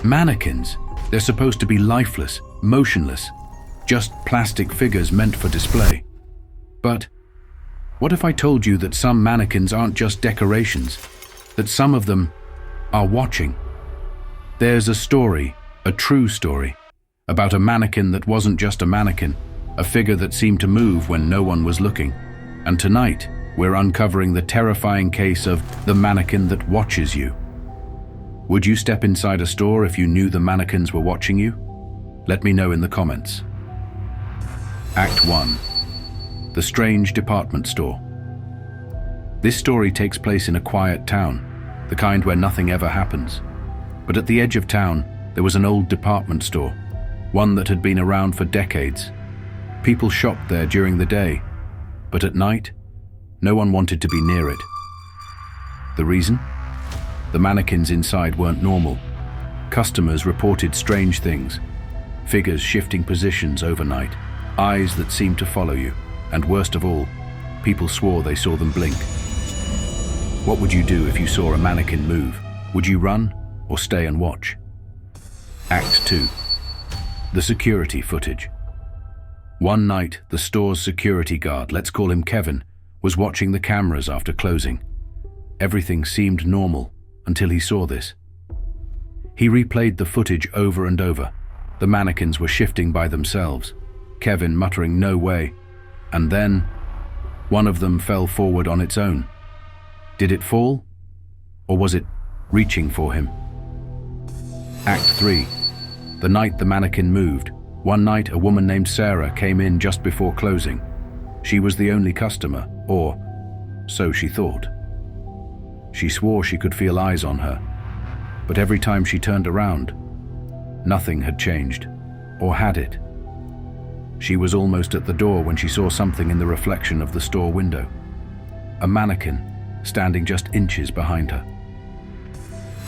Mannequins. They're supposed to be lifeless, motionless, just plastic figures meant for display. But what if I told you that some mannequins aren't just decorations, that some of them are watching? There's a story, a true story, about a mannequin that wasn't just a mannequin, a figure that seemed to move when no one was looking. And tonight, we're uncovering the terrifying case of the mannequin that watches you. Would you step inside a store if you knew the mannequins were watching you? Let me know in the comments. Act 1. The Strange Department Store. This story takes place in a quiet town, the kind where nothing ever happens. But at the edge of town, there was an old department store, one that had been around for decades. People shopped there during the day, but at night, no one wanted to be near it. The reason? The mannequins inside weren't normal. Customers reported strange things, figures shifting positions overnight, eyes that seemed to follow you, and worst of all, people swore they saw them blink. What would you do if you saw a mannequin move? Would you run or stay and watch? Act 2. The security footage. One night, the store's security guard, let's call him Kevin, was watching the cameras after closing. Everything seemed normal until he saw this. He replayed the footage over and over. The mannequins were shifting by themselves, Kevin muttering "no way," and then one of them fell forward on its own. Did it fall? Or was it reaching for him? Act 3. The night the mannequin moved. One night, a woman named Sarah came in just before closing. She was the only customer, or so she thought. She swore she could feel eyes on her, but every time she turned around, nothing had changed, or had it. She was almost at the door when she saw something in the reflection of the store window. A mannequin standing just inches behind her.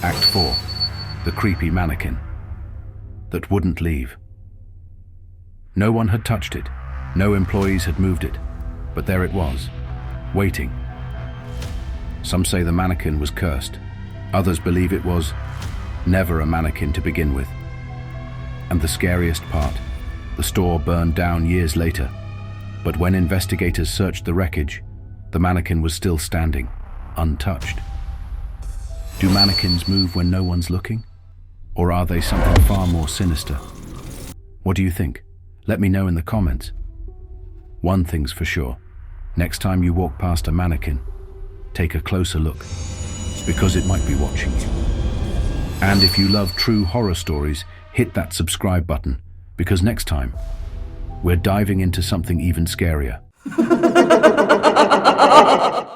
Act 4. The creepy mannequin that wouldn't leave. No one had touched it, no employees had moved it, but there it was, waiting. Some say the mannequin was cursed. Others believe it was never a mannequin to begin with. And the scariest part, the store burned down years later, but when investigators searched the wreckage, the mannequin was still standing, untouched. Do mannequins move when no one's looking? Or are they something far more sinister? What do you think? Let me know in the comments. One thing's for sure, next time you walk past a mannequin, take a closer look, because it might be watching you. And if you love true horror stories, hit that subscribe button, because next time, we're diving into something even scarier.